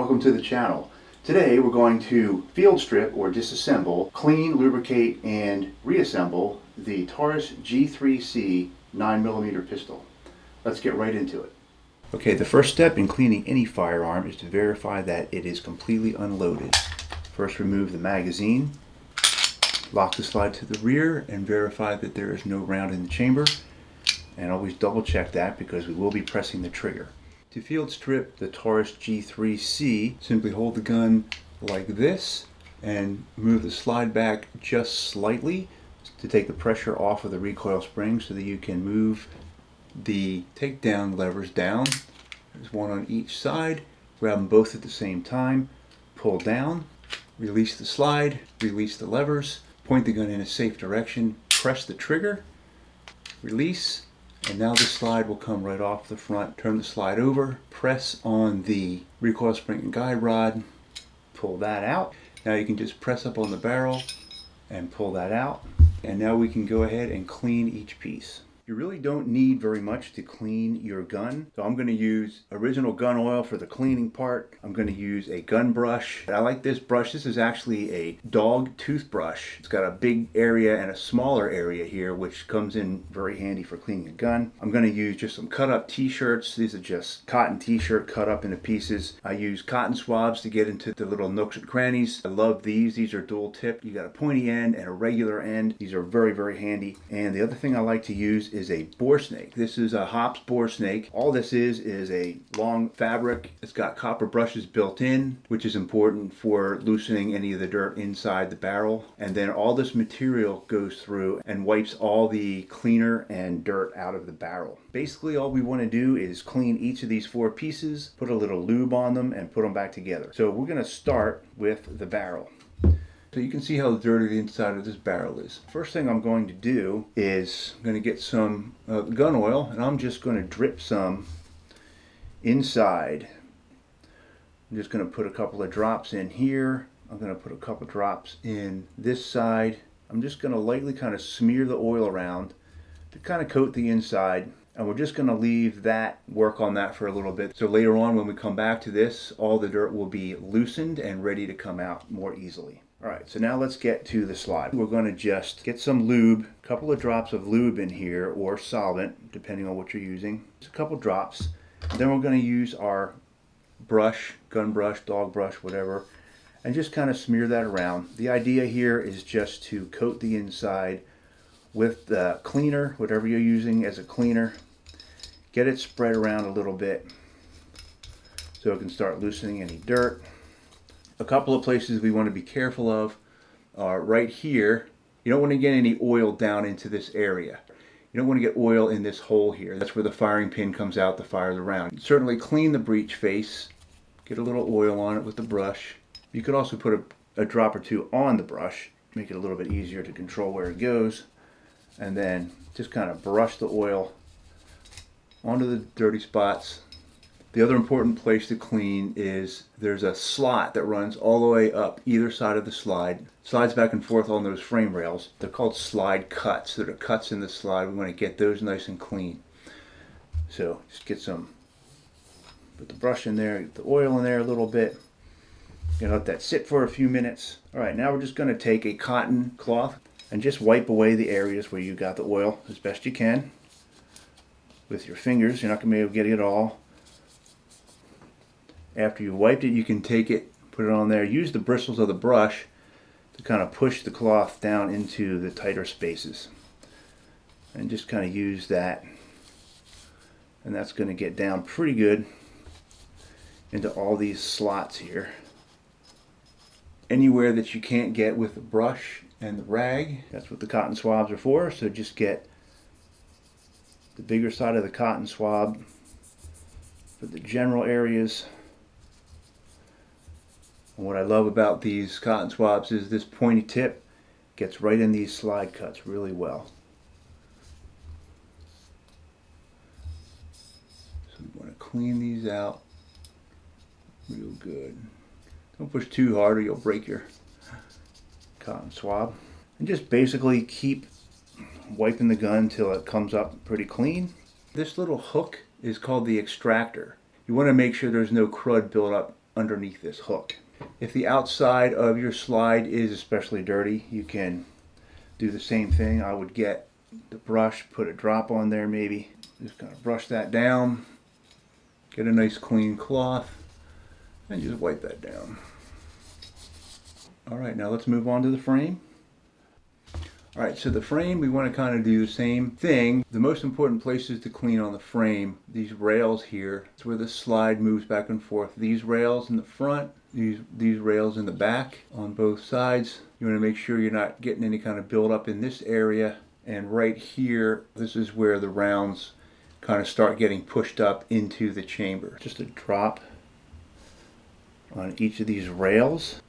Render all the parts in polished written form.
Welcome to the channel. Today we're going to field strip or disassemble, clean, lubricate, and reassemble the Taurus G3c 9mm pistol. Let's get right into it. Okay, the first step in cleaning any firearm is to verify that it is completely unloaded. First, remove the magazine, lock the slide to the rear, and verify that there is no round in the chamber. And always double check that because we will be pressing the trigger. To field strip the Taurus G3c, simply hold the gun like this and move the slide back just slightly to take the pressure off of the recoil spring so that you can move the takedown levers down. There's one on each side. Grab them both at the same time, pull down, release the slide, release the levers, point the gun in a safe direction, press the trigger, release, and now the slide will come right off the front. Turn the slide over, press on the recoil spring and guide rod, pull that out. Now you can just press up on the barrel and pull that out. And now we can go ahead and clean each piece. You really don't need very much to clean your gun. So I'm going to use original gun oil for the cleaning part. I'm going to use a gun brush. I like this brush. This is actually a dog toothbrush. It's got a big area and a smaller area here, which comes in very handy for cleaning a gun. I'm going to use just some cut up t-shirts. These are just cotton t-shirt cut up into pieces. I use cotton swabs to get into the little nooks and crannies. I love these. These are dual tip. You got a pointy end and a regular end. These are very, very handy. And the other thing I like to use is a boresnake. This is a Hops boresnake. All this is a long fabric. It's got copper brushes built in, which is important for loosening any of the dirt inside the barrel. And then all this material goes through and wipes all the cleaner and dirt out of the barrel. Basically, all we want to do is clean each of these four pieces, put a little lube on them, and put them back together. So we're going to start with the barrel. So you can see how dirty the inside of this barrel is. First thing I'm going to do is I'm going to get some gun oil, and I'm just going to drip some inside. I'm just going to put a couple of drops in here. I'm going to put a couple of drops in this side. I'm just going to lightly kind of smear the oil around to kind of coat the inside. And we're just going to leave that, work on that for a little bit. So later on when we come back to this, all the dirt will be loosened and ready to come out more easily. Alright, so now let's get to the slide. We're going to just get some lube, a couple of drops of lube in here, or solvent, depending on what you're using. Just a couple drops. Then we're going to use our brush, gun brush, dog brush, whatever, and just kind of smear that around. The idea here is just to coat the inside with the cleaner, whatever you're using as a cleaner. Get it spread around a little bit so it can start loosening any dirt. A couple of places we want to be careful of are right here. You don't want to get any oil down into this area. You don't want to get oil in this hole here. That's where the firing pin comes out to fire the round. Certainly clean the breech face. Get a little oil on it with the brush. You could also put a drop or two on the brush. Make it a little bit easier to control where it goes. And then just kind of brush the oil onto the dirty spots. The other important place to clean is there's a slot that runs all the way up either side of the slide. Slides back and forth on those frame rails. They're called slide cuts. There are cuts in the slide. We want to get those nice and clean. So just put the brush in there, get the oil in there a little bit. You're gonna let that sit for a few minutes. All right, now we're just going to take a cotton cloth and just wipe away the areas where you got the oil as best you can. With your fingers, you're not going to be able to get it all. After you've wiped it, you can take it, put it on there. Use the bristles of the brush to kind of push the cloth down into the tighter spaces. And just kind of use that. And that's going to get down pretty good into all these slots here. Anywhere that you can't get with the brush and the rag, that's what the cotton swabs are for. So just get the bigger side of the cotton swab for the general areas. And what I love about these cotton swabs is this pointy tip gets right in these slide cuts really well. So we want to clean these out real good. Don't push too hard or you'll break your cotton swab. And just basically keep wiping the gun till it comes up pretty clean. This little hook is called the extractor. You want to make sure there's no crud built up underneath this hook. If the outside of your slide is especially dirty, you can do the same thing. I would get the brush, put a drop on there maybe, just kind of brush that down, get a nice clean cloth, and just wipe that down. Alright, now let's move on to the frame. Alright, so the frame, we want to kind of do the same thing. The most important places to clean on the frame, these rails here, it's where the slide moves back and forth. These rails in the front, these rails in the back on both sides. You want to make sure you're not getting any kind of buildup in this area. And right here, this is where the rounds kind of start getting pushed up into the chamber. Just a drop on each of these rails.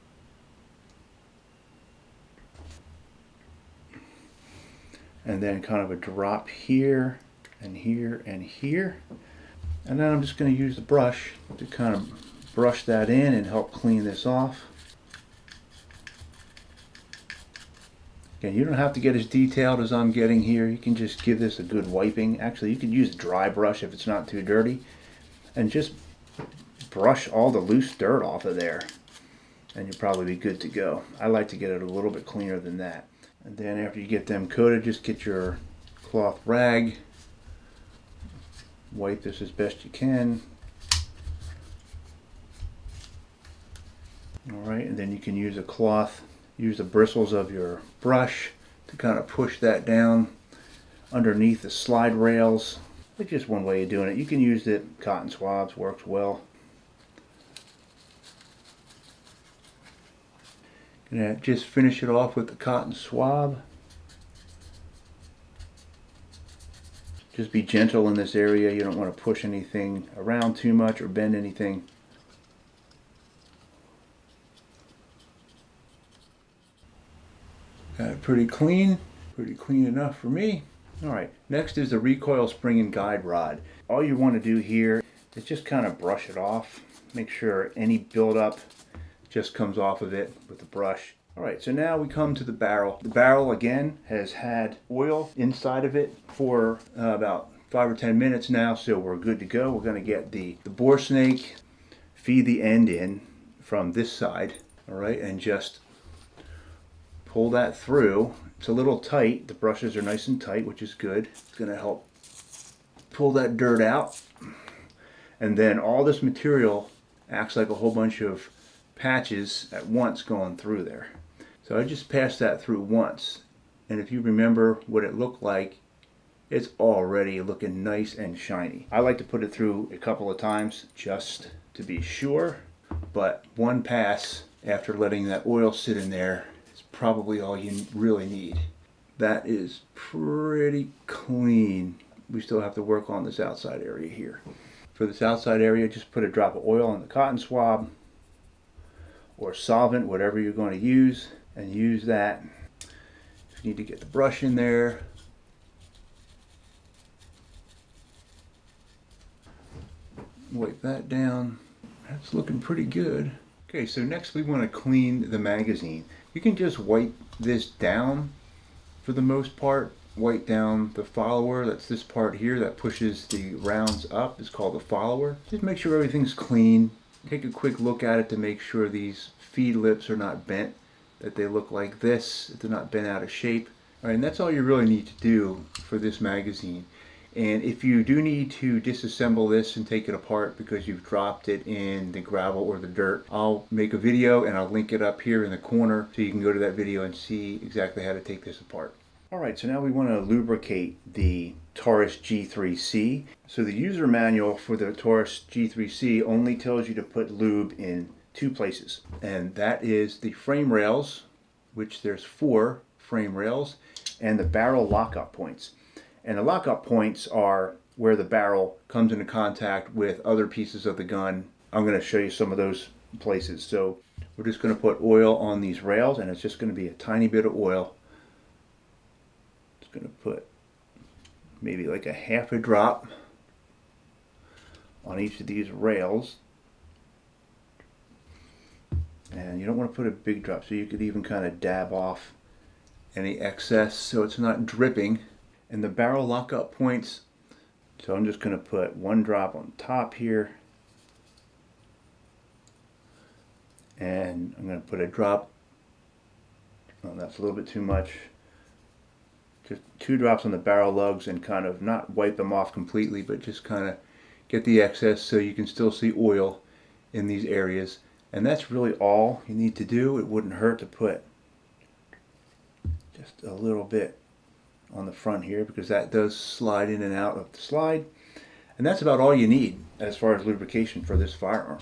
And then kind of a drop here and here and here. And then I'm just going to use the brush to kind of brush that in and help clean this off. Again, you don't have to get as detailed as I'm getting here. You can just give this a good wiping. Actually, you could use a dry brush if it's not too dirty. And just brush all the loose dirt off of there. And you'll probably be good to go. I like to get it a little bit cleaner than that. And then after you get them coated, just get your cloth rag, wipe this as best you can. Alright, and then you can use a cloth, use the bristles of your brush to kind of push that down underneath the slide rails. It's just one way of doing it. You can use the cotton swabs, works well. Gonna just finish it off with the cotton swab. Just be gentle in this area. You don't want to push anything around too much or bend anything. Got it pretty clean enough for me. Alright, next is the recoil spring and guide rod. All you want to do here is just kind of brush it off. Make sure any buildup just comes off of it with the brush. Alright, so now we come to the barrel. The barrel again has had oil inside of it for about 5 or 10 minutes now, so we're good to go. We're going to get the bore snake, feed the end in from this side, alright, and just pull that through. It's a little tight. The brushes are nice and tight, which is good. It's going to help pull that dirt out. And then all this material acts like a whole bunch of patches at once going through there. So I just passed that through once, and if you remember what it looked like, it's already looking nice and shiny. I like to put it through a couple of times just to be sure, but one pass after letting that oil sit in there is probably all you really need. That is pretty clean. We still have to work on this outside area here. For this outside area, just put a drop of oil on the cotton swab or solvent, whatever you're going to use, and use that. If you need to get the brush in there, wipe that down. That's looking pretty good. Okay, so next we want to clean the magazine. You can just wipe this down for the most part. Wipe down the follower. That's this part here that pushes the rounds up. It's called the follower. Just make sure everything's clean. Take a quick look at it to make sure these feed lips are not bent, that they look like this, that they're not bent out of shape. All right, and that's all you really need to do for this magazine. And if you do need to disassemble this and take it apart because you've dropped it in the gravel or the dirt, I'll make a video and I'll link it up here in the corner so you can go to that video and see exactly how to take this apart. Alright, so now we want to lubricate the Taurus G3c. So the user manual for the Taurus G3c only tells you to put lube in 2 places. And that is the frame rails, which there's 4 frame rails, and the barrel lockup points. And the lockup points are where the barrel comes into contact with other pieces of the gun. I'm going to show you some of those places. So we're just going to put oil on these rails, and it's just going to be a tiny bit of oil. Going to put maybe like a half a drop on each of these rails, and you don't want to put a big drop, so you could even kind of dab off any excess so it's not dripping. And the barrel lockup points, so I'm just going to put 1 drop on top here, And I'm going to put a drop. Oh, that's a little bit too much. Just 2 drops on the barrel lugs and kind of not wipe them off completely, but just kind of get the excess so you can still see oil in these areas. And that's really all you need to do. It wouldn't hurt to put just a little bit on the front here, because that does slide in and out of the slide. And that's about all you need as far as lubrication for this firearm.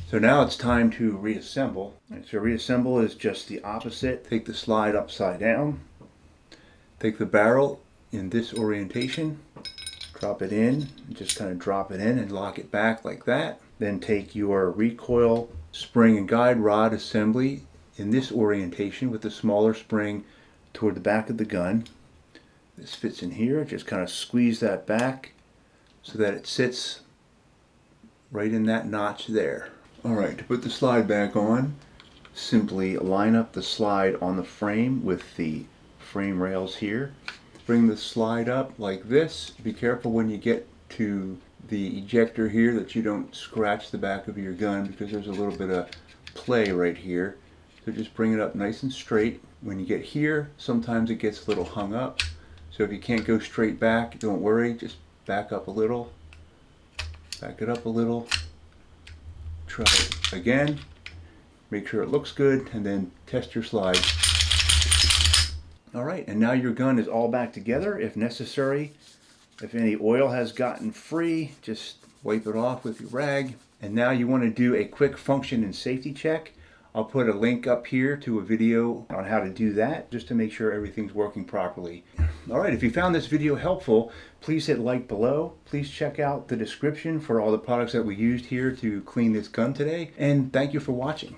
So now it's time to reassemble. So reassemble is just the opposite. Take the slide upside down. Take the barrel in this orientation. Drop it in. And just kind of drop it in and lock it back like that. Then take your recoil spring and guide rod assembly in this orientation with the smaller spring toward the back of the gun. This fits in here. Just kind of squeeze that back so that it sits right in that notch there. Alright, to put the slide back on, simply line up the slide on the frame with the frame rails here. Bring the slide up like this. Be careful when you get to the ejector here that you don't scratch the back of your gun, because there's a little bit of play right here. So just bring it up nice and straight. When you get here, sometimes it gets a little hung up. So if you can't go straight back, don't worry, just back up a little. Back it up a little. Try it again. Make sure it looks good, and then test your slide. Alright, and now your gun is all back together. If necessary, if any oil has gotten free, just wipe it off with your rag. And now you want to do a quick function and safety check. I'll put a link up here to a video on how to do that, just to make sure everything's working properly. Alright, if you found this video helpful, please hit like below. Please check out the description for all the products that we used here to clean this gun today. And thank you for watching.